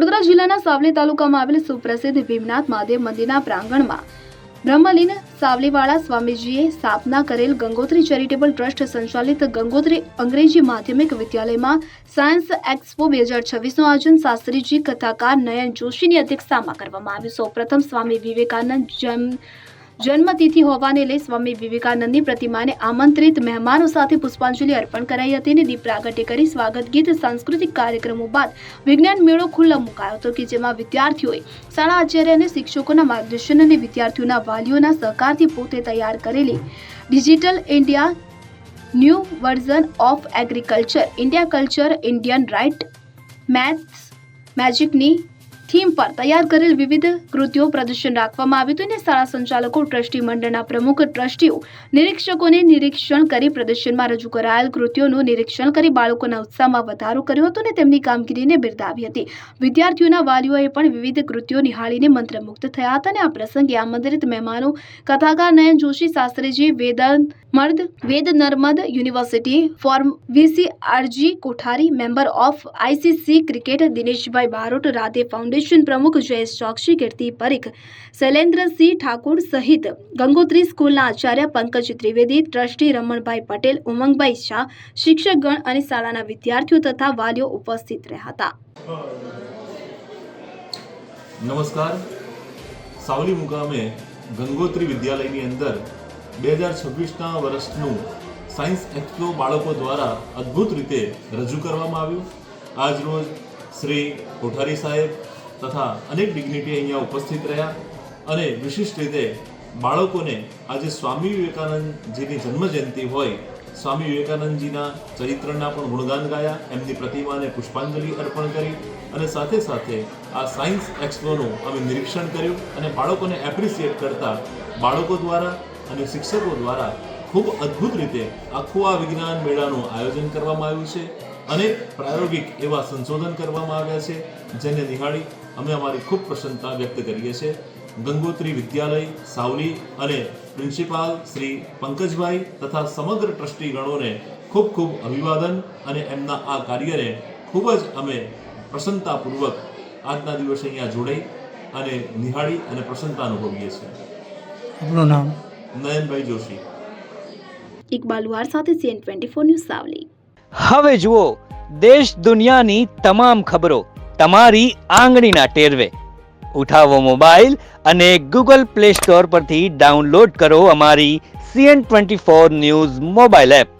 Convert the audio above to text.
વડોદરા જિલ્લાના સાવલી તાલુકામાં આવેલ સુપ્રસિદ્ધ ભીમનાથ મહાદેવ મંદિરના પ્રાંગણમાં બ્રહ્મલીન સાવલીવાળા સ્વામીજીએ સ્થાપના કરેલ ગંગોત્રી ચેરિટેબલ ટ્રસ્ટ સંચાલિત ગંગોત્રી અંગ્રેજી માધ્યમિક વિદ્યાલયમાં સાયન્સ એક્સપો 2026નું આયોજન શાસ્ત્રીજી કથાકાર નયન જોશીની અધ્યક્ષતામાં કરવામાં આવ્યું। સૌપ્રથમ સ્વામી વિવેકાનંદ જન્મતિથિ હોવાને લઈ સ્વામી વિવેકાનંદની પ્રતિમાને આમંત્રિત મહેમાનો સાથે પુષ્પાંજલિ અર્પણ કરાઈ હતી અને દીપ પ્રાગટ્ય કરી સ્વાગત ગીત સાંસ્કૃતિક કાર્યક્રમો બાદ વિજ્ઞાન મેળો ખુલ્લો મુકાયો હતો કે જેમાં વિદ્યાર્થીઓએ શાળા આચાર્ય અને શિક્ષકોના માર્ગદર્શન અને વિદ્યાર્થીઓના વાલીઓના સહકારથી પોતે તૈયાર કરેલી digital India new version of agriculture India culture Indian right maths મેજિકની થીમ પર તૈયાર કરેલ વિવિધ કૃતિઓ પ્રદર્શન રાખવામાં આવ્યું હતું અને શાળા સંચાલકો ટ્રસ્ટી મંડળના પ્રમુખ ટ્રસ્ટીઓ નિરીક્ષકોને નિરીક્ષણ કરી પ્રદર્શનમાં રજૂ કરાયેલ કૃતિઓનું નિરીક્ષણ કરી બાળકોના ઉત્સાહમાં વધારો કર્યો હતો અને તેમની કામગીરીને બિરદાવી હતી। વિદ્યાર્થીઓના વાલીઓએ પણ વિવિધ કૃતિઓ નિહાળીને મંત્રમુગ્ધ થયા હતા અને આ પ્રસંગે આમંત્રિત મહેમાનો કથાકાર Nayan Joshi Shastriji Ved Narmad university former VCRG Kothari member of ICC cricket Dineshbhai Barot Radhe foundation પ્રમુખ જયેશ ચોકસી કીર્તિ પરીખ શૈલેન્દ્રસિંહ ઠાકુર સહિત ગંગોત્રી સ્કૂલના આચાર્ય પંકજ ત્રિવેદી ટ્રસ્ટી રમણભાઈ પટેલ ઉમંગભાઈ શાહ શિક્ષકગણ અને શાળાના વિદ્યાર્થીઓ તથા વાલીઓ ઉપસ્થિત રહ્યા હતા। નમસ્કાર। સાવલી મુકામે ગંગોત્રી વિદ્યાલયની અંદર 2026ના વર્ષનું સાયન્સ એક્સપો બાળકો દ્વારા અદ્ભુત રીતે રજૂ કરવામાં આવ્યું। આજ રોજ શ્રી કોઠારી સાહેબ તથા અનેક ડિગ્નિટી અહીંયા ઉપસ્થિત રહ્યા અને વિશિષ્ટ રીતે બાળકોને આજે સ્વામી વિવેકાનંદજીની જન્મજયંતિ હોય સ્વામી વિવેકાનંદજીના ચરિત્રના પણ ગુણગાન ગાયા, એમની પ્રતિમાને પુષ્પાંજલિ અર્પણ કરી અને સાથે સાથે આ સાયન્સ એક્સપોનું અમે નિરીક્ષણ કર્યું અને બાળકોને એપ્રિશિએટ કરતા બાળકો દ્વારા અને શિક્ષકો દ્વારા ખૂબ અદ્ભુત રીતે આખું આ વિજ્ઞાન મેળાનું આયોજન કરવામાં આવ્યું છે। અનેક પ્રાયોગિક એવા સંશોધન કરવામાં આવ્યા છે જેને નિહાળી અમે અમારી ખૂબ પ્રસન્નતા વ્યક્ત કરીએ છીએ। ગંગોત્રી વિદ્યાલય સાવલી અને પ્રિન્સિપાલ શ્રી પંકજભાઈ તથા સમગ્ર ટ્રસ્ટીગણોને ખૂબ ખૂબ અભિવાદન અને એમના આ કાર્યને ખૂબ જ અમે પ્રસન્નતાપૂર્વક આજના દિવસે અહીંયા જોડાઈ અને નિહાળી અને પ્રસન્નતા અનુભવીએ છીએ। આપનું નામ? નયનભાઈ જોશી। ઇકબાલ વાર સાથે CN24 ન્યૂઝ સાવલી। હવે જુઓ દેશ દુનિયાની તમામ ખબરો તમારી આંગળીના ટેરવે। ઉઠાવો મોબાઈલ અને Google Play Store પરથી ડાઉનલોડ કરો અમારી CN24 ન્યૂઝ મોબાઈલ એપ।